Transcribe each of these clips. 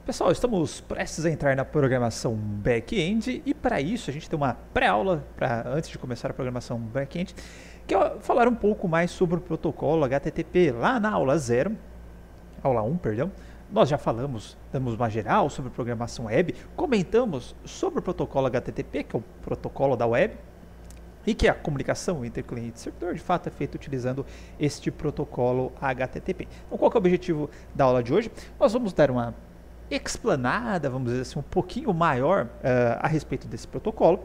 Pessoal, estamos prestes a entrar na programação back-end e para isso a gente tem uma pré-aula antes de começar a programação back-end, que é falar um pouco mais sobre o protocolo HTTP. Lá na aula 0, aula 1, perdão, nós já falamos, damos uma geral sobre programação web, comentamos sobre o protocolo HTTP, que é o protocolo da web, e que a comunicação entre cliente e servidor de fato é feita utilizando este protocolo HTTP. Então, qual que é o objetivo da aula de hoje? Nós vamos dar uma explanada, vamos dizer assim, um pouquinho maior a respeito desse protocolo.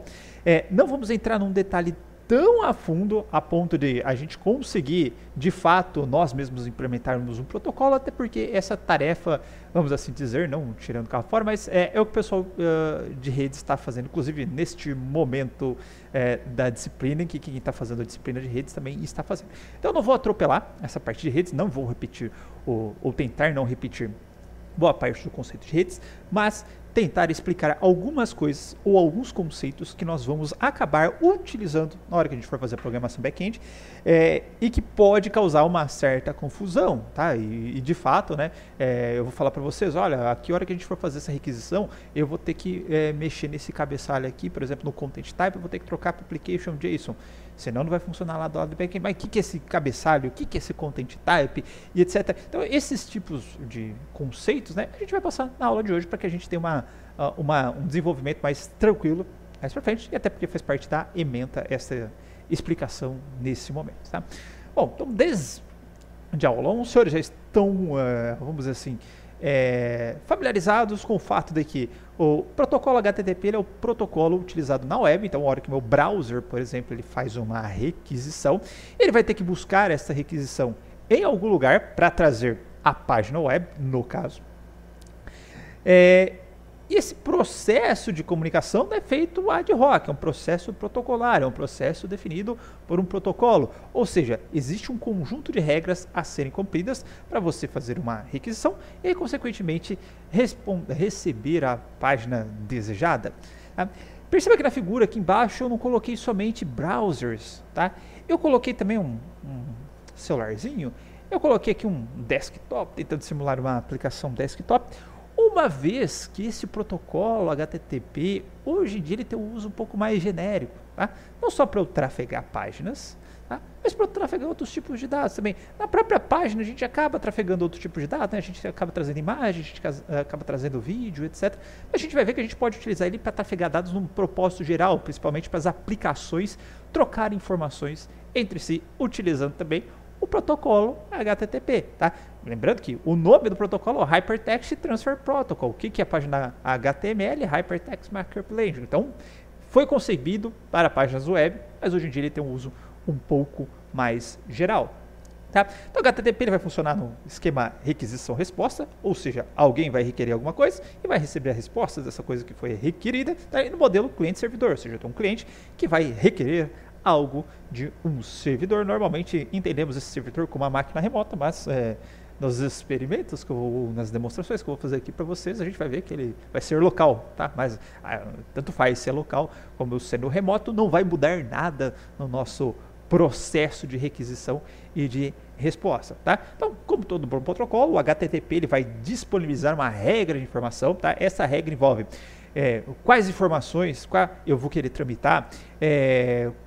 Não vamos entrar num detalhe tão a fundo a ponto de a gente conseguir, de fato, nós mesmos implementarmos um protocolo, até porque essa tarefa, vamos assim dizer, não tirando o carro fora, mas é o que o pessoal de redes está fazendo, inclusive neste momento da disciplina, que quem está fazendo a disciplina de redes também está fazendo. Então eu não vou atropelar essa parte de redes, não vou repetir ou tentar não repetir boa parte do conceito de redes, mas tentar explicar algumas coisas ou alguns conceitos que nós vamos acabar utilizando na hora que a gente for fazer a programação back-end e que pode causar uma certa confusão, tá? E de fato, né, eu vou falar para vocês, olha, a que hora que a gente for fazer essa requisição, eu vou ter que mexer nesse cabeçalho aqui, por exemplo, no content type, eu vou ter que trocar para application JSON. Senão não vai funcionar lá do lado do back-end. Mas o que é esse cabeçalho? O que é esse content type? E etc. Então, esses tipos de conceitos, né, a gente vai passar na aula de hoje para que a gente tenha um desenvolvimento mais tranquilo mais para frente. E até porque faz parte da ementa essa explicação nesse momento. Tá? Bom, então desde a aula 1, os senhores já estão, vamos dizer assim, familiarizados com o fato de que o protocolo HTTP é o protocolo utilizado na web. Então, a hora que meu browser, por exemplo, ele faz uma requisição, ele vai ter que buscar essa requisição em algum lugar para trazer a página web, no caso. E esse processo de comunicação é feito ad hoc, é um processo protocolar, é um processo definido por um protocolo. Ou seja, existe um conjunto de regras a serem cumpridas para você fazer uma requisição e, consequentemente, receber a página desejada. Tá? Perceba que na figura aqui embaixo eu não coloquei somente browsers, tá? Eu coloquei também um celularzinho, eu coloquei aqui um desktop, tentando simular uma aplicação desktop. Uma vez que esse protocolo HTTP, hoje em dia ele tem um uso um pouco mais genérico, tá? Não só para eu trafegar páginas, tá? Mas para eu trafegar outros tipos de dados também. Na própria página a gente acaba trafegando outros tipos de dados, né? A gente acaba trazendo imagem, a gente acaba trazendo vídeo, etc. Mas a gente vai ver que a gente pode utilizar ele para trafegar dados num propósito geral, principalmente para as aplicações trocar informações entre si, utilizando também o protocolo HTTP, tá? Lembrando que o nome do protocolo é o Hypertext Transfer Protocol. O que é a página HTML? Hypertext Markup Language. Então, foi concebido para páginas web, mas hoje em dia ele tem um uso um pouco mais geral. Tá? Então, o HTTP ele vai funcionar no esquema requisição-resposta, ou seja, alguém vai requerer alguma coisa e vai receber a resposta dessa coisa que foi requerida, tá? E no modelo cliente-servidor, ou seja, eu tenho um cliente que vai requerer algo de um servidor. Normalmente entendemos esse servidor como uma máquina remota, mas nos experimentos, nas demonstrações que eu vou fazer aqui para vocês, a gente vai ver que ele vai ser local, tá? Mas tanto faz se é local como sendo remoto, não vai mudar nada no nosso processo de requisição e de resposta, tá? Então, como todo bom protocolo, o HTTP ele vai disponibilizar uma regra de informação, tá? Essa regra envolve quais informações eu vou querer tramitar,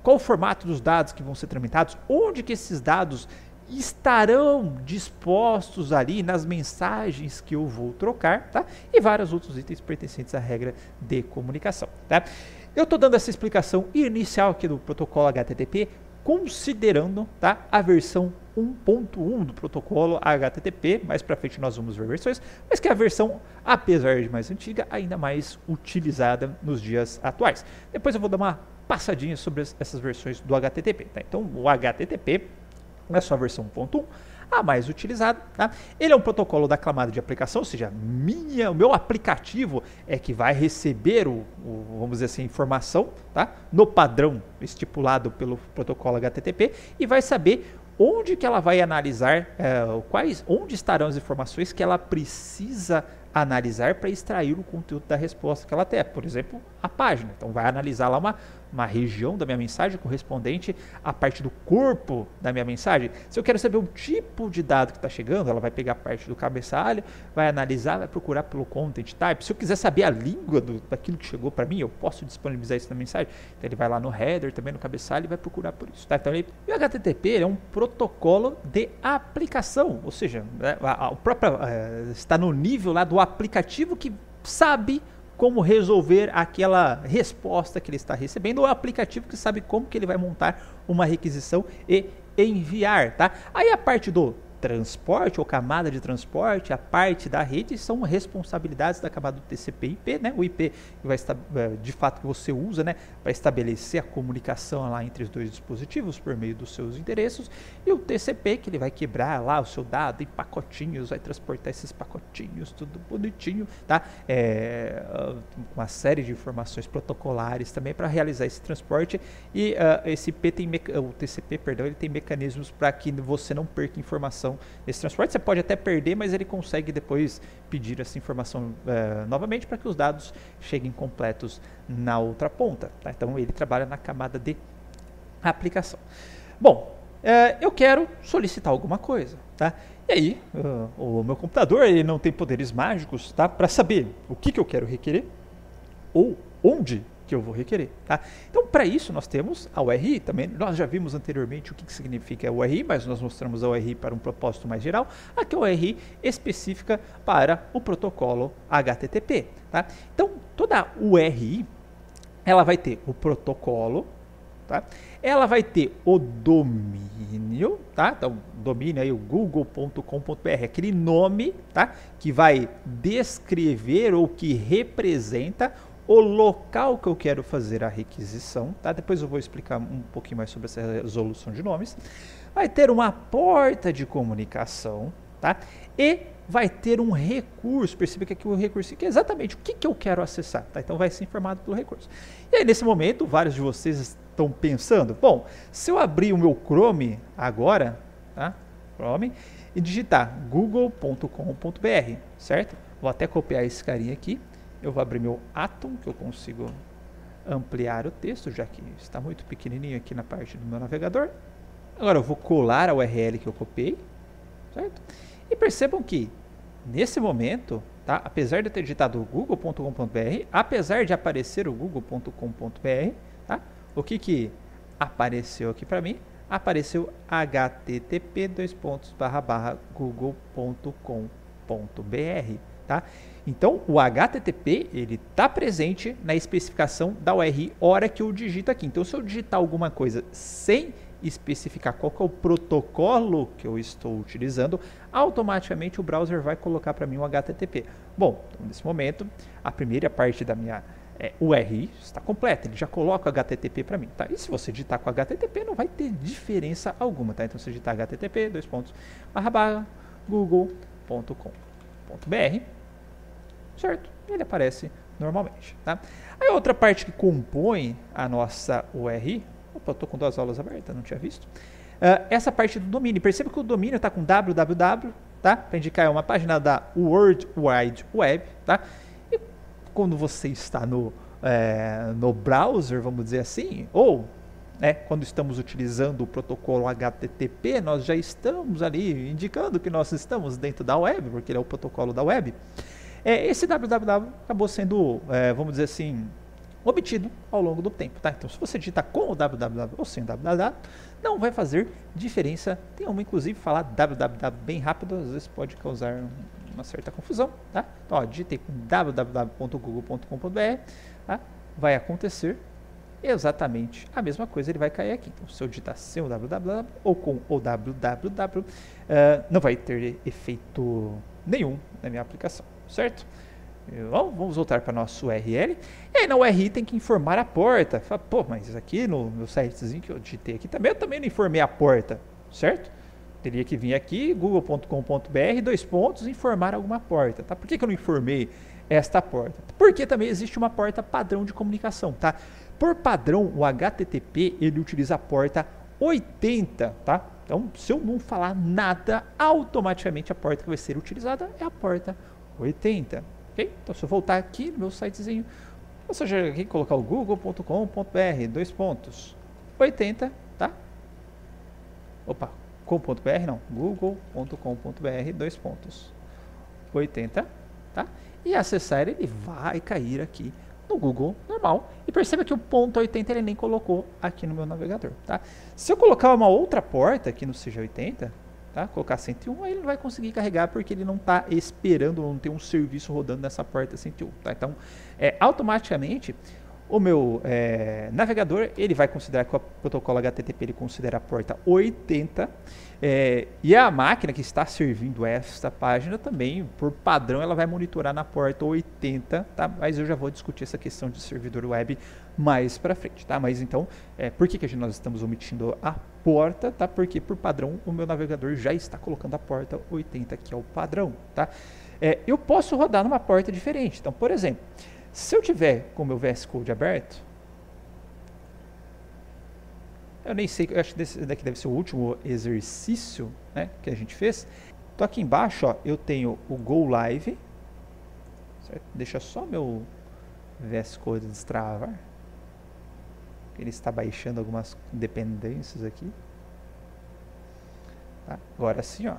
qual o formato dos dados que vão ser tramitados, onde que esses dados estarão dispostos ali nas mensagens que eu vou trocar, tá? E vários outros itens pertencentes à regra de comunicação, tá? Eu estou dando essa explicação inicial aqui do protocolo HTTP, considerando, tá, a versão 1.1 do protocolo HTTP. Mais para frente nós vamos ver versões, mas que é a versão, apesar de mais antiga, ainda mais utilizada nos dias atuais. Depois eu vou dar uma passadinha sobre essas versões do HTTP, tá? Então, o HTTP é só a versão 1.1, a mais utilizada, tá? Ele é um protocolo da camada de aplicação, ou seja, o meu aplicativo é que vai receber vamos dizer assim, informação, tá? No padrão estipulado pelo protocolo HTTP e vai saber onde que ela vai analisar, onde estarão as informações que ela precisa analisar para extrair o conteúdo da resposta que ela tem. Por exemplo, a página. Então vai analisar lá uma região da minha mensagem correspondente à parte do corpo da minha mensagem. Se eu quero saber o tipo de dado que está chegando, ela vai pegar a parte do cabeçalho, vai analisar, vai procurar pelo content type. Se eu quiser saber a língua daquilo que chegou para mim, eu posso disponibilizar isso na mensagem. Então ele vai lá no header, também no cabeçalho, e vai procurar por isso. Tá? Então, e o HTTP é um protocolo de aplicação, ou seja, o próprio está no nível lá do aplicativo que sabe como resolver aquela resposta que ele está recebendo, ou o aplicativo que sabe como que ele vai montar uma requisição e enviar, tá? Aí a parte do transporte ou camada de transporte, a parte da rede, são responsabilidades da camada do TCP/IP, né? O IP que vai de fato que você usa, né, para estabelecer a comunicação lá entre os dois dispositivos por meio dos seus endereços, e o TCP que ele vai quebrar lá o seu dado em pacotinhos, vai transportar esses pacotinhos tudo bonitinho, tá? Uma série de informações protocolares também para realizar esse transporte, e esse IP o TCP, perdão, ele tem mecanismos para que você não perca informação nesse transporte. Você pode até perder, mas ele consegue depois pedir essa informação novamente para que os dados cheguem completos na outra ponta. Tá? Então ele trabalha na camada de aplicação. Bom, eu quero solicitar alguma coisa. Tá? E aí, o meu computador ele não tem poderes mágicos, tá? Para saber o que eu quero requerer ou onde que eu vou requerer, tá? Então, para isso, nós temos a URI também. Nós já vimos anteriormente o que significa a URI, mas nós mostramos a URI para um propósito mais geral. Aqui é a URI específica para o protocolo HTTP, tá? Então, toda URI, ela vai ter o protocolo, tá? Ela vai ter o domínio, tá? Então, domínio aí, o google.com.br, aquele nome, tá? Que vai descrever ou que representa o local que eu quero fazer a requisição, tá? Depois eu vou explicar um pouquinho mais sobre essa resolução de nomes. Vai ter uma porta de comunicação, tá? E vai ter um recurso. Perceba que aqui o recurso que é exatamente o que eu quero acessar, tá? Então vai ser informado pelo recurso. E aí nesse momento, vários de vocês estão pensando, bom, se eu abrir o meu Chrome agora, tá? Chrome, e digitar google.com.br, certo? Vou até copiar esse carinha aqui. Eu vou abrir meu Atom, que eu consigo ampliar o texto, já que está muito pequenininho aqui na parte do meu navegador. Agora eu vou colar a URL que eu copiei, certo? E percebam que, nesse momento, tá? Apesar de eu ter digitado google.com.br, apesar de aparecer o google.com.br, tá? O que apareceu aqui para mim? Apareceu http://google.com.br, tá? Então, o HTTP, ele está presente na especificação da URI hora que eu digito aqui. Então, se eu digitar alguma coisa sem especificar qual que é o protocolo que eu estou utilizando, automaticamente o browser vai colocar para mim o HTTP. Bom, então, nesse momento, a primeira parte da minha URI está completa, ele já coloca o HTTP para mim. Tá? E se você digitar com HTTP, não vai ter diferença alguma. Tá? Então, se digitar http://google.com.br, certo? Ele aparece normalmente, tá? Aí outra parte que compõe a nossa URI, opa, eu estou com duas aulas abertas, não tinha visto. Essa parte do domínio, perceba que o domínio está com www, tá? Para indicar uma página da World Wide Web, tá? E quando você está no browser, vamos dizer assim, ou quando estamos utilizando o protocolo HTTP, nós já estamos ali indicando que nós estamos dentro da web, porque ele é o protocolo da web. Esse www acabou sendo, vamos dizer assim, obtido ao longo do tempo, tá? Então, se você digitar com o www ou sem o www, não vai fazer diferença. Tem uma, inclusive, falar www bem rápido, às vezes pode causar uma certa confusão, tá? Então, ó, digitei com www.google.com.br, tá? Vai acontecer exatamente a mesma coisa, ele vai cair aqui. Então, se eu digitar sem o www ou com o www, não vai ter efeito nenhum na minha aplicação, certo? Bom, vamos voltar para nosso URL. E aí na URI tem que informar a porta. Fala, pô, mas aqui no meu sitezinho que eu digitei aqui também, eu também não informei a porta, certo? Teria que vir aqui, google.com.br, informar alguma porta, tá? Por que eu não informei esta porta? Porque também existe uma porta padrão de comunicação, tá? Por padrão, o HTTP, ele utiliza a porta 80, tá? Então, se eu não falar nada, automaticamente a porta que vai ser utilizada é a porta 80. Ok? Então, se eu voltar aqui no meu sitezinho, ou seja, aqui colocar o google.com.br, 2 pontos, 80, tá? Opa, com.br não, google.com.br, 2 pontos, 80, tá? E acessar, ele vai cair aqui no Google normal. E perceba que o ponto 80 ele nem colocou aqui no meu navegador, tá? Se eu colocar uma outra porta aqui no seja 80, tá? Colocar 101, aí ele não vai conseguir carregar porque ele não está esperando, não tem um serviço rodando nessa porta 101, tá? Então, automaticamente, o meu navegador, ele vai considerar que o protocolo HTTP ele considera a porta 80, e a máquina que está servindo esta página também, por padrão, ela vai monitorar na porta 80, tá? Mas eu já vou discutir essa questão de servidor web mais para frente, tá? Mas então, por que nós estamos omitindo a porta, tá? Porque por padrão o meu navegador já está colocando a porta 80, que é o padrão, tá? Eu posso rodar numa porta diferente. Então, por exemplo, se eu tiver com o meu VS Code aberto, eu nem sei, eu acho que esse daqui deve ser o último exercício, né, que a gente fez. Então aqui embaixo, ó, eu tenho o Go Live, certo? Deixa só meu VS Code destravar. Ele está baixando algumas dependências aqui. Tá? Agora sim, ó.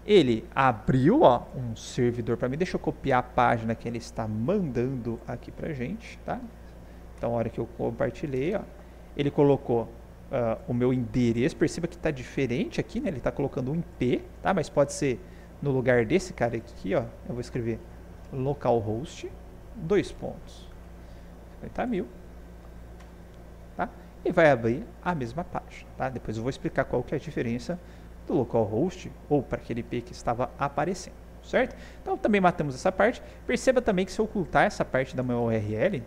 Ele abriu, ó, um servidor para mim. Deixa eu copiar a página que ele está mandando aqui pra gente, tá? Então, a hora que eu compartilhei, ó, ele colocou o meu endereço. Perceba que está diferente aqui, né? Ele está colocando um IP, tá? Mas pode ser no lugar desse cara aqui, ó. Eu vou escrever localhost, 2 pontos, 50.000, tá? E vai abrir a mesma página, tá? Depois eu vou explicar qual que é a diferença do localhost ou para aquele IP que estava aparecendo, certo? Então também matamos essa parte. Perceba também que se eu ocultar essa parte da minha URL,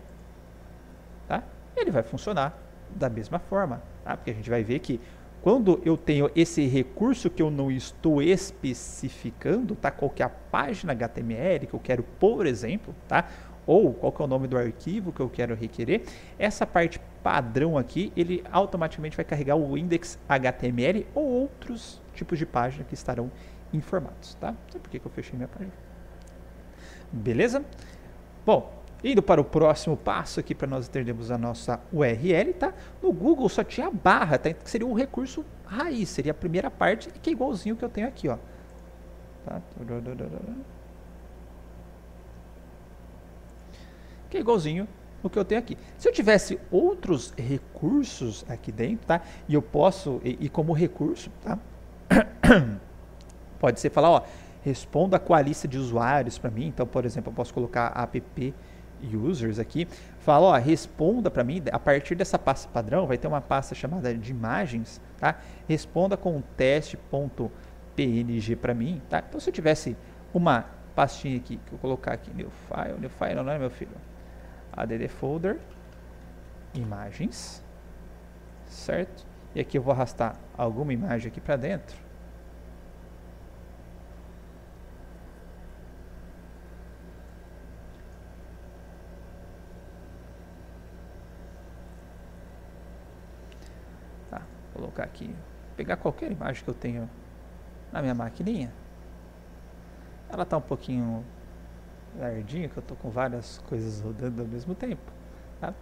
tá? Ele vai funcionar da mesma forma, tá? Porque a gente vai ver que quando eu tenho esse recurso que eu não estou especificando, tá? Qual que é a página HTML que eu quero, por exemplo, tá? Ou qual que é o nome do arquivo que eu quero requerer, essa parte padrão aqui, ele automaticamente vai carregar o index HTML ou outros tipos de página que estarão informados, tá? Não sei por que eu fechei minha página. Beleza? Bom, indo para o próximo passo aqui para nós entendermos a nossa URL, tá? No Google só tinha barra, tá? Que seria o recurso raiz, seria a primeira parte, que é igualzinho que eu tenho aqui, ó. Tá? Que é igualzinho o que eu tenho aqui. Se eu tivesse outros recursos aqui dentro, tá? E eu posso, e como recurso, tá? Pode ser falar, ó, responda com a lista de usuários para mim. Então, por exemplo, eu posso colocar app users aqui. Fala, ó, responda para mim, a partir dessa pasta padrão, vai ter uma pasta chamada de imagens, tá? Responda com um teste.png para mim, tá? Então, se eu tivesse uma pastinha aqui, que eu colocar aqui, new file não é, meu filho? add folder, imagens, certo? E aqui eu vou arrastar alguma imagem aqui para dentro. Tá, vou colocar aqui, pegar qualquer imagem que eu tenho na minha maquininha. Ela tá um pouquinho lardinha, que eu tô com várias coisas rodando ao mesmo tempo, tá?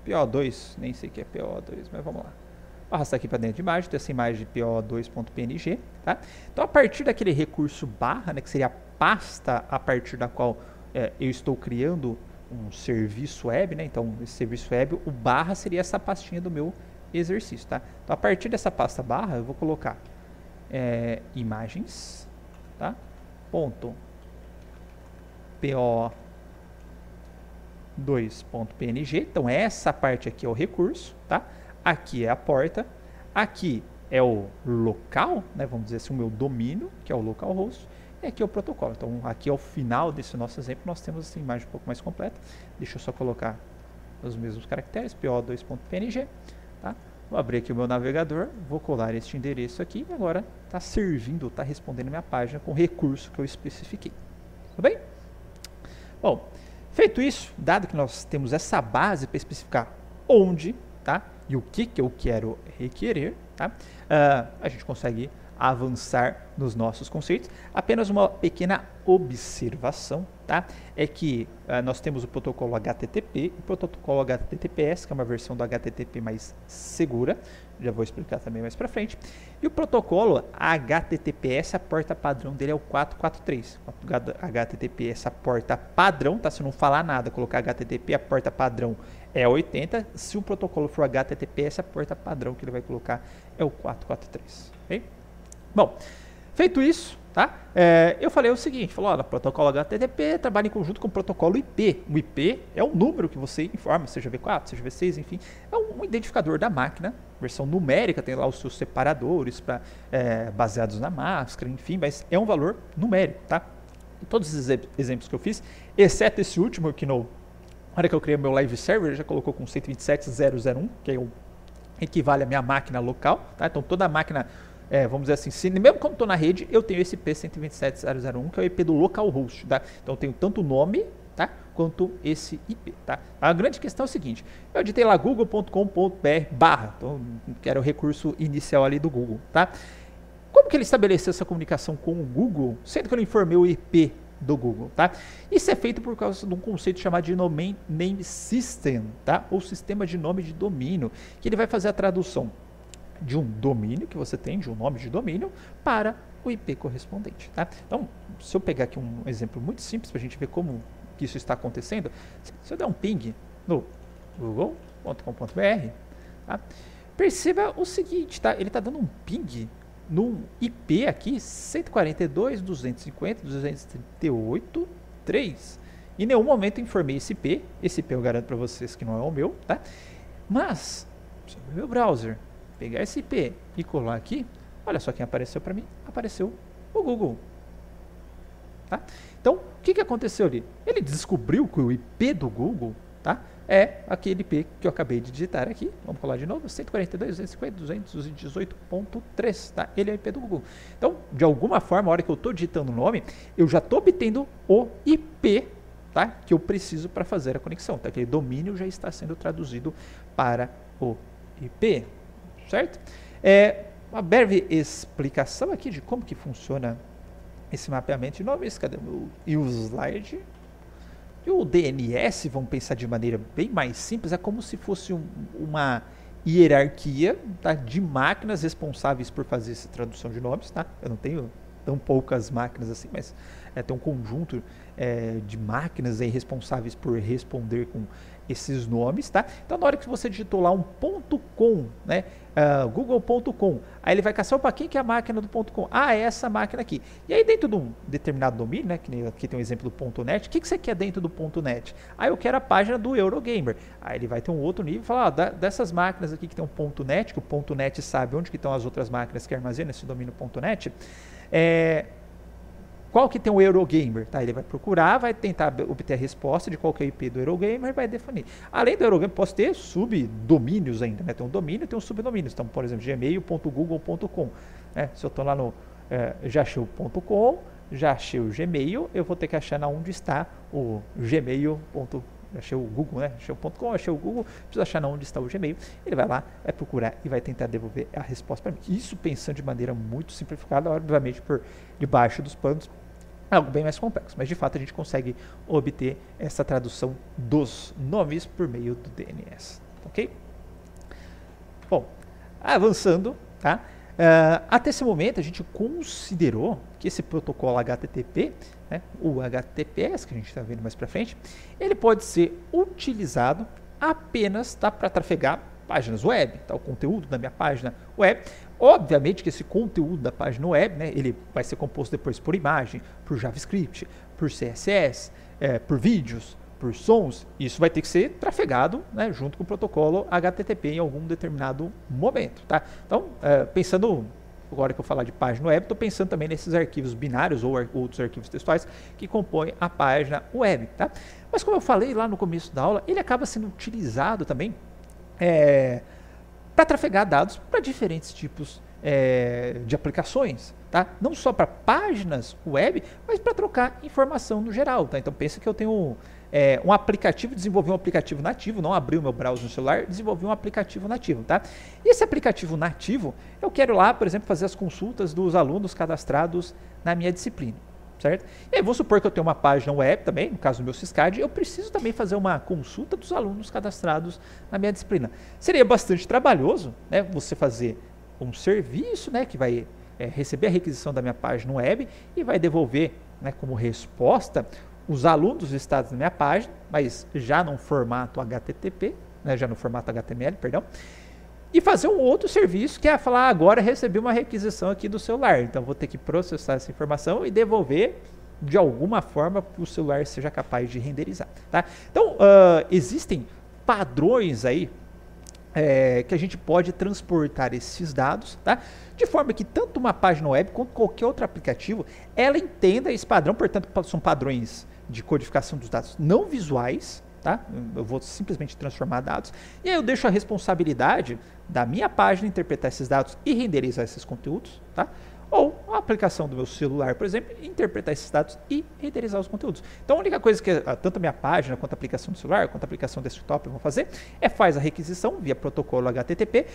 PO2, nem sei o que é PO2, mas vamos lá. Vou arrastar aqui para dentro de imagem, tem essa imagem de PO2.png, tá? Então, a partir daquele recurso barra, né, que seria a pasta a partir da qual eu estou criando um serviço web, né? Então, esse serviço web, o barra seria essa pastinha do meu exercício, tá? Então, a partir dessa pasta barra, eu vou colocar imagens, tá? Ponto PO2.png. Então essa parte aqui é o recurso, tá? Aqui é a porta, aqui é o local, né? Vamos dizer assim, o meu domínio, que é o localhost, e aqui é o protocolo. Então aqui ao final desse nosso exemplo nós temos essa imagem um pouco mais completa. Deixa eu só colocar os mesmos caracteres, PO2.png, tá? Vou abrir aqui o meu navegador, vou colar este endereço aqui e agora está servindo, está respondendo a minha página com o recurso que eu especifiquei. Tudo bem? Bom, feito isso, dado que nós temos essa base para especificar onde, tá? E o que eu quero requerer, tá? A gente consegue avançar nos nossos conceitos. Apenas uma pequena observação, tá? É que nós temos o protocolo HTTP e o protocolo HTTPS, que é uma versão do HTTP mais segura. Já vou explicar também mais para frente. E o protocolo HTTPS, a porta padrão dele é o 443. O HTTPS, a porta padrão, tá? Se eu não falar nada, colocar HTTP, a porta padrão é 80. Se o protocolo for HTTPS, a porta padrão que ele vai colocar é o 443. Ok? Bom, feito isso, tá? Eu falei o seguinte, falou, olha, protocolo HTTP trabalha em conjunto com o protocolo IP. O IP é um número que você informa, seja V4, seja V6, enfim, é um identificador da máquina, versão numérica, tem lá os seus separadores baseados na máscara, enfim, mas é um valor numérico, tá? E todos os exemplos que eu fiz, exceto esse último, que na hora que eu criei meu live server, já colocou com 127.001, que é equivale à minha máquina local, tá? Então toda a máquina, vamos dizer assim, mesmo quando estou na rede, eu tenho esse IP 127.001, que é o IP do localhost, tá? Então eu tenho tanto o nome, tá, quanto esse IP, tá? A grande questão é o seguinte, eu editei lá google.com.br/, então que era o recurso inicial ali do Google, tá? Como que ele estabeleceu essa comunicação com o Google, sendo que eu não informei o IP do Google, tá? Isso é feito por causa de um conceito chamado de name system, tá? Ou sistema de nome de domínio, que ele vai fazer a tradução de um domínio que você tem, de um nome de domínio, para o IP correspondente, tá? Então, se eu pegar aqui um exemplo muito simples para a gente ver como que isso está acontecendo, se eu der um ping no google.com.br, tá? Perceba o seguinte, tá? Ele está dando um ping no IP aqui 142.250.238.3. Em nenhum momento eu informei esse IP eu garanto para vocês que não é o meu, tá? Mas, se eu abrir meu browser, pegar esse IP e colar aqui, olha só quem apareceu para mim, apareceu o Google. Tá? Então, o que aconteceu ali? Ele descobriu que o IP do Google, tá, é aquele IP que eu acabei de digitar aqui. Vamos colar de novo, 142.250.218.3, tá? Ele é o IP do Google. Então, de alguma forma, a hora que eu estou digitando o nome, eu já estou obtendo o IP, tá, que eu preciso para fazer a conexão. Tá? Aquele domínio já está sendo traduzido para o IP. Certo? Uma breve explicação aqui de como que funciona esse mapeamento de nomes. Cadê o slide? E o DNS, vamos pensar de maneira bem mais simples, é como se fosse uma hierarquia, tá, de máquinas responsáveis por fazer essa tradução de nomes. Tá? Eu não tenho tão poucas máquinas assim, mas tem um conjunto de máquinas aí responsáveis por responder com esses nomes, tá? Então, na hora que você digitou lá um .com, né, google.com, aí ele vai caçar, opa, quem que é a máquina do .com? Ah, é essa máquina aqui. E aí, dentro de um determinado domínio, né, que aqui tem um exemplo do .net, o que você quer dentro do .net? Ah, eu quero a página do Eurogamer. Aí ele vai ter um outro nível e falar, dessas máquinas aqui que tem um .net, que o .net sabe onde que estão as outras máquinas que armazenam esse domínio .net, qual que tem o Eurogamer? Tá? Ele vai procurar, vai tentar obter a resposta de qual que é o IP do Eurogamer e vai definir. Além do Eurogamer, posso ter subdomínios ainda, né? Tem um domínio e tem um subdomínio. Então, por exemplo, gmail.google.com. Né? Se eu estou lá no já achei o .com, já achei o Gmail, eu vou ter que achar onde está o Gmail. Achei o Google, né? Achei o .com, achei o Google, preciso achar onde está o Gmail. Ele vai lá, vai procurar e vai tentar devolver a resposta para mim. Isso pensando de maneira muito simplificada, obviamente por debaixo dos panos, algo bem mais complexo, mas de fato a gente consegue obter essa tradução dos nomes por meio do DNS, ok? Bom, avançando, tá? Até esse momento a gente considerou que esse protocolo HTTP, né, o HTTPS, que a gente está vendo mais para frente, ele pode ser utilizado apenas, tá, para trafegar páginas web, tá, o conteúdo da minha página web. Obviamente que esse conteúdo da página web, né, ele vai ser composto depois por imagem, por JavaScript, por CSS, por vídeos, por sons. Isso vai ter que ser trafegado, né, junto com o protocolo HTTP em algum determinado momento. Tá? Então, pensando, agora que eu falar de página web, estou pensando também nesses arquivos binários ou outros arquivos textuais que compõem a página web. Tá? Mas como eu falei lá no começo da aula, ele acaba sendo utilizado também para trafegar dados para diferentes tipos de aplicações. tá? Não só para páginas web, mas para trocar informação no geral, tá? Então pensa que eu tenho um aplicativo, desenvolvi um aplicativo nativo, não abri o meu browser no celular, desenvolvi um aplicativo nativo, tá? E esse aplicativo nativo, eu quero lá, por exemplo, fazer as consultas dos alunos cadastrados na minha disciplina, certo? E aí vou supor que eu tenho uma página web também, no caso do meu Syscad, eu preciso também fazer uma consulta dos alunos cadastrados na minha disciplina. Seria bastante trabalhoso, né, você fazer um serviço, né, que vai receber a requisição da minha página web e vai devolver, né, como resposta os alunos listados na minha página, mas já no formato HTTP, né, já no formato HTML, perdão, e fazer um outro serviço que é falar, agora recebi uma requisição aqui do celular, então vou ter que processar essa informação e devolver de alguma forma para o celular seja capaz de renderizar, tá? Então, existem padrões aí que a gente pode transportar esses dados, tá? De forma que tanto uma página web quanto qualquer outro aplicativo, ela entenda esse padrão, portanto, são padrões de codificação dos dados não visuais, tá? Eu vou simplesmente transformar dados, e aí eu deixo a responsabilidade da minha página interpretar esses dados e renderizar esses conteúdos, tá? Ou a aplicação do meu celular, por exemplo, interpretar esses dados e renderizar os conteúdos. Então a única coisa que tanto a minha página, quanto a aplicação do celular, quanto a aplicação desktop vão fazer, faz a requisição via protocolo HTTP,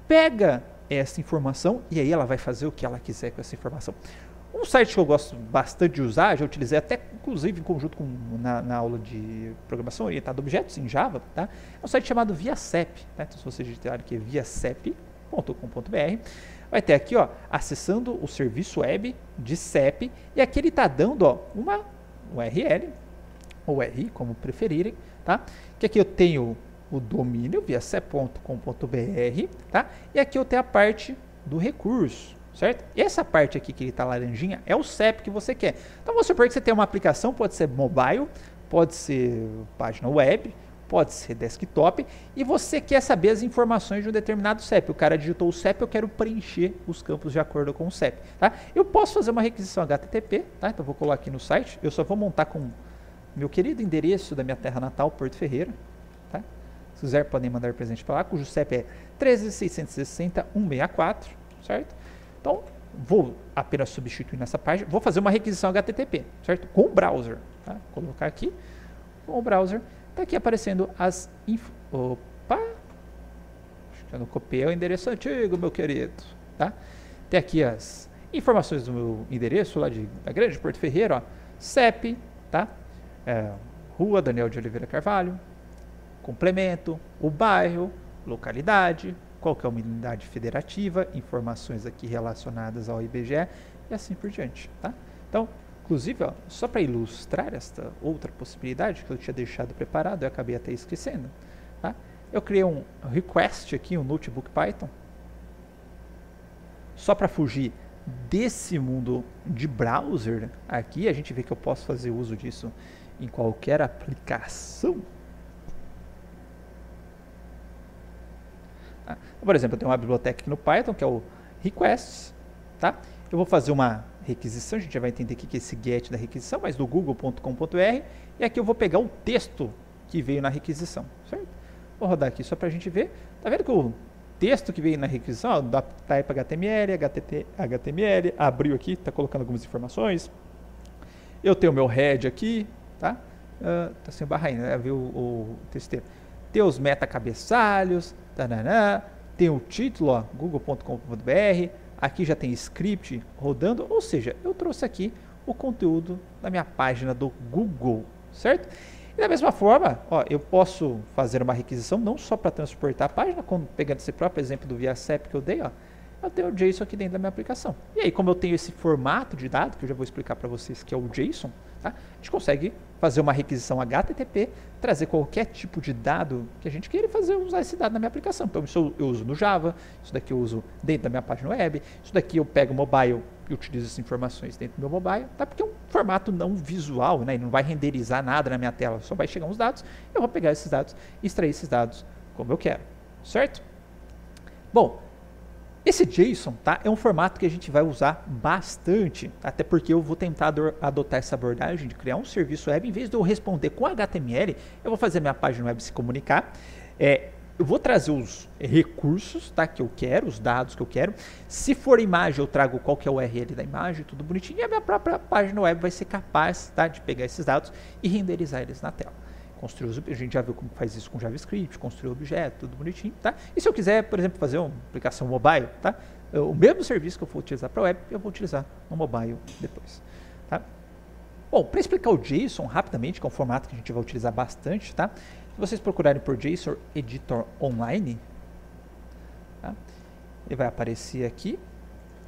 pega essa informação e aí ela vai fazer o que ela quiser com essa informação. Um site que eu gosto bastante de usar, já utilizei até inclusive em conjunto com na aula de programação orientada a objetos em Java, tá? É um site chamado ViaCep, tá? Então se você digitar aqui viacep.com.br, vai ter aqui, ó, acessando o serviço web de CEP, e aqui ele está dando, ó, uma URL, ou URI, como preferirem, tá? Que aqui eu tenho o domínio viacep.com.br, tá? E aqui eu tenho a parte do recurso, certo? E essa parte aqui que ele está laranjinha é o CEP que você quer. Então vamos supor que você tem uma aplicação, pode ser mobile, pode ser página web, pode ser desktop, e você quer saber as informações de um determinado CEP. O cara digitou o CEP, eu quero preencher os campos de acordo com o CEP, tá? Eu posso fazer uma requisição HTTP, tá? Então vou colocar aqui no site, eu só vou montar com meu querido endereço da minha terra natal, Porto Ferreira, tá? Se quiser podem mandar presente para lá, cujo CEP é 13.660.164, certo? Então vou apenas substituir nessa página, vou fazer uma requisição HTTP, certo? Com o browser, tá? Vou colocar aqui com o browser. Está aqui aparecendo as Opa! Acho que eu não copiei o endereço antigo, meu querido. Tá? Tem aqui as informações do meu endereço lá da Grande Porto Ferreira. Ó. CEP, tá? Rua Daniel de Oliveira Carvalho. Complemento, o bairro, localidade, qual que é a unidade federativa, informações aqui relacionadas ao IBGE e assim por diante. Tá? Então, inclusive, ó, só para ilustrar esta outra possibilidade que eu tinha deixado preparado, eu acabei até esquecendo, tá? Eu criei um request aqui, um notebook Python, só para fugir desse mundo de browser. Aqui a gente vê que eu posso fazer uso disso em qualquer aplicação. Tá? Por exemplo, eu tenho uma biblioteca aqui no Python, que é o requests, tá? Eu vou fazer uma requisição, a gente já vai entender o que é esse get da requisição, mas do google.com.br, e aqui eu vou pegar o texto que veio na requisição, certo? Vou rodar aqui só para a gente ver. Tá vendo que o texto que veio na requisição, ó, da type HTML, HTML, abriu aqui, tá colocando algumas informações. Eu tenho o meu head aqui, tá? Tá sem barra ainda, né? Viu o texto. Tem os meta-cabeçalhos, tem o título, ó, google.com.br. Aqui já tem script rodando, ou seja, eu trouxe aqui o conteúdo da minha página do Google, certo? E da mesma forma, ó, eu posso fazer uma requisição não só para transportar a página, como pegando esse próprio exemplo do ViaCep que eu dei, ó, eu tenho o JSON aqui dentro da minha aplicação. E aí, como eu tenho esse formato de dado, que eu já vou explicar para vocês que é o JSON, tá? A gente consegue fazer uma requisição HTTP, trazer qualquer tipo de dado que a gente queira e usar esse dado na minha aplicação. Então, isso eu uso no Java, isso daqui eu uso dentro da minha página web, isso daqui eu pego mobile e utilizo essas informações dentro do meu mobile, tá? Porque é um formato não visual, né? E não vai renderizar nada na minha tela, só vai chegar uns dados, eu vou pegar esses dados e extrair esses dados como eu quero, certo? Bom, esse JSON, tá, é um formato que a gente vai usar bastante, até porque eu vou tentar adotar essa abordagem de criar um serviço web, em vez de eu responder com HTML, eu vou fazer minha página web se comunicar, eu vou trazer os recursos, tá, que eu quero, os dados que eu quero. Se for imagem, eu trago qual que é o URL da imagem, tudo bonitinho. E a minha própria página web vai ser capaz, tá, de pegar esses dados e renderizar eles na tela. Construir a gente já viu como faz isso com JavaScript, construir objeto, tudo bonitinho, tá? E se eu quiser, por exemplo, fazer uma aplicação mobile, tá? O mesmo serviço que eu for utilizar para web, eu vou utilizar no mobile depois, tá? Bom, para explicar o JSON rapidamente, que é um formato que a gente vai utilizar bastante, tá? Se vocês procurarem por JSON Editor Online, tá? Ele vai aparecer aqui.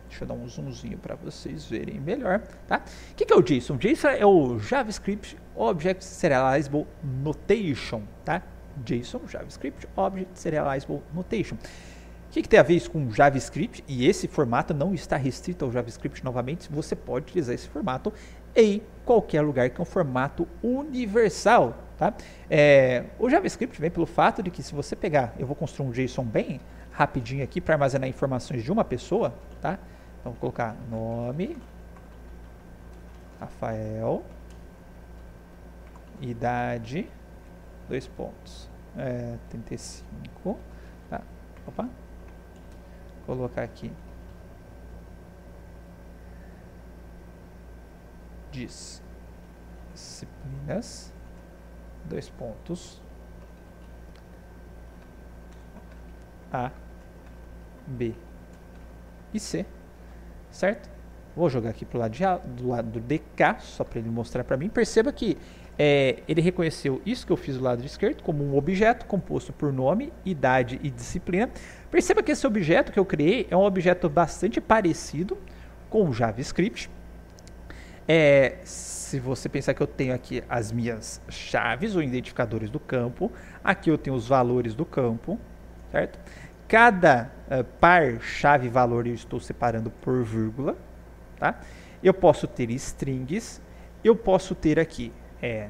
Deixa eu dar um zoomzinho para vocês verem melhor, tá? O que é o JSON? O JSON é o JavaScript Object Serializable Notation, tá? JSON, JavaScript Object Serializable Notation. O que tem a ver isso com JavaScript? E esse formato não está restrito ao JavaScript novamente. Você pode utilizar esse formato em qualquer lugar, que é um formato universal, tá? O JavaScript vem pelo fato de que se você pegar, eu vou construir um JSON bem rapidinho aqui para armazenar informações de uma pessoa, tá? Então, vou colocar nome, Rafael, idade, 2 pontos, 35, tá? Opa, vou colocar aqui, disciplinas, 2 pontos, A, B e C, certo? Vou jogar aqui pro lado do lado do DK, só para ele mostrar para mim. Perceba que ele reconheceu isso que eu fiz do lado esquerdo como um objeto composto por nome, idade e disciplina. Perceba que esse objeto que eu criei é um objeto bastante parecido com o JavaScript. Se você pensar que eu tenho aqui as minhas chaves ou identificadores do campo, aqui eu tenho os valores do campo, certo? Cada par chave valor eu estou separando por vírgula, tá? Eu posso ter strings, eu posso ter aqui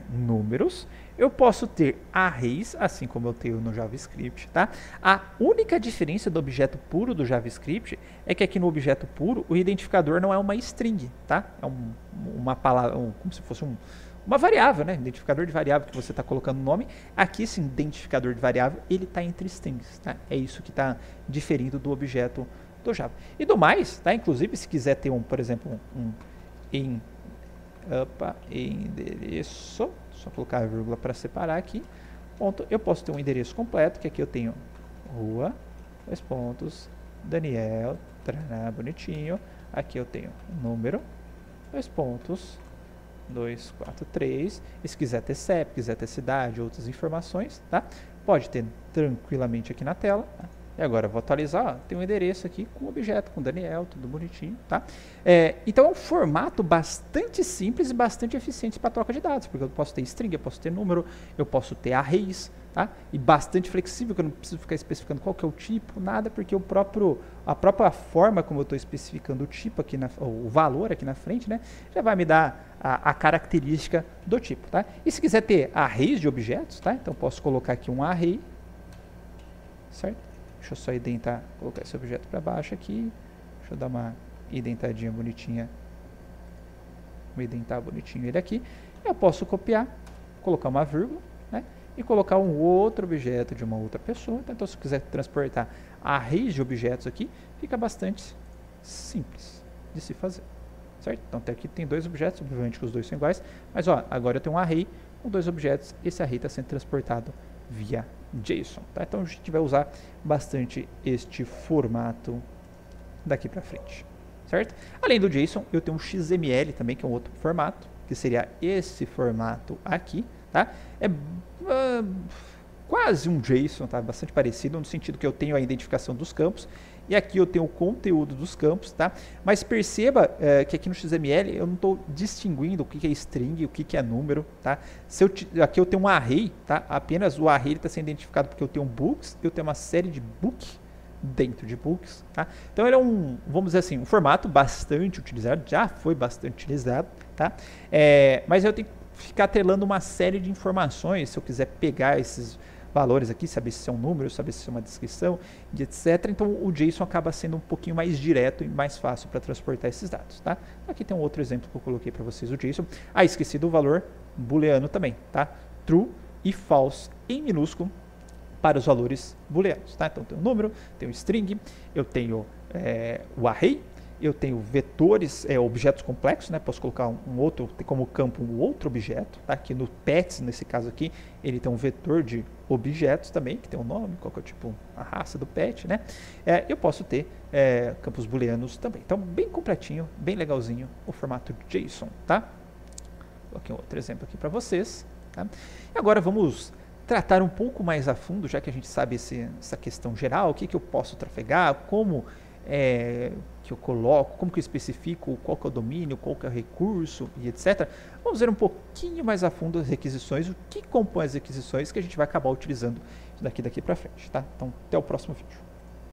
números, eu posso ter arrays, assim como eu tenho no JavaScript, tá? A única diferença do objeto puro do JavaScript é que aqui no objeto puro o identificador não é uma string, tá? É uma palavra, como se fosse uma variável, né? Identificador de variável que você está colocando o nome. Aqui esse identificador de variável ele está entre strings, tá? É isso que está diferindo do objeto do Java. E do mais, tá? Inclusive se quiser ter por exemplo, endereço, só colocar a vírgula para separar aqui, ponto, eu posso ter um endereço completo, que aqui eu tenho rua, 2 pontos, Daniel, tarará, bonitinho, aqui eu tenho número, 2 pontos, 2, 4, 3, e se quiser ter CEP, quiser ter cidade, outras informações, tá? Pode ter tranquilamente aqui na tela, tá? E agora eu vou atualizar, tem um endereço aqui com objeto, com Daniel, tudo bonitinho, tá? Então é um formato bastante simples e bastante eficiente para troca de dados, porque eu posso ter string, eu posso ter número, eu posso ter arrays, tá? E bastante flexível, que eu não preciso ficar especificando qual que é o tipo, nada, porque a própria forma como eu estou especificando o tipo aqui, o valor aqui na frente, né? Já vai me dar a característica do tipo, tá? E se quiser ter arrays de objetos, tá? Então posso colocar aqui um array, certo? Deixa eu só identar, colocar esse objeto para baixo aqui. Deixa eu dar uma identadinha bonitinha. Vou identar bonitinho ele aqui. Eu posso copiar, colocar uma vírgula, né? E colocar um outro objeto de uma outra pessoa. Então, se eu quiser transportar arrays de objetos aqui, fica bastante simples de se fazer, certo? Então, até aqui tem 2 objetos, obviamente que os 2 são iguais. Mas, ó, agora eu tenho um array com 2 objetos. Esse array está sendo transportado via JSON, tá? Então a gente vai usar bastante este formato daqui para frente, certo? Além do JSON, eu tenho um XML também, que é um outro formato, que seria esse formato aqui, tá? É quase um JSON, tá? Bastante parecido, no sentido que eu tenho a identificação dos campos, e aqui eu tenho o conteúdo dos campos, tá? Mas perceba que aqui no XML eu não estou distinguindo o que é string, o que é número, tá? Aqui eu tenho um array, tá? Apenas o array está sendo identificado porque eu tenho books, eu tenho uma série de book dentro de books, tá? Então ele é vamos dizer assim, um formato bastante utilizado, já foi bastante utilizado, tá? Mas eu tenho que ficar atrelando uma série de informações, se eu quiser pegar esses valores aqui, saber se é um número, saber se é uma descrição, e etc. Então o JSON acaba sendo um pouquinho mais direto e mais fácil para transportar esses dados, tá? Aqui tem um outro exemplo que eu coloquei para vocês, o JSON. Esqueci do valor booleano também, tá? True e false em minúsculo para os valores booleanos, tá? Então, eu tenho o número, tenho o string, eu tenho o array, eu tenho vetores, objetos complexos, né? Posso colocar um outro, como campo um outro objeto, tá? Aqui no pets, nesse caso aqui, ele tem um vetor de objetos também, que tem um nome, qual que é o tipo, a raça do pet, né? Eu posso ter campos booleanos também. Então, bem completinho, bem legalzinho o formato JSON, tá? Coloquei um outro exemplo aqui para vocês, tá? E agora vamos tratar um pouco mais a fundo, já que a gente sabe essa questão geral, o que eu posso trafegar, como que eu coloco, como que eu especifico, qual que é o domínio, qual que é o recurso e etc. Vamos ver um pouquinho mais a fundo as requisições, o que compõe as requisições, que a gente vai acabar utilizando isso daqui para frente, tá? Então, até o próximo vídeo.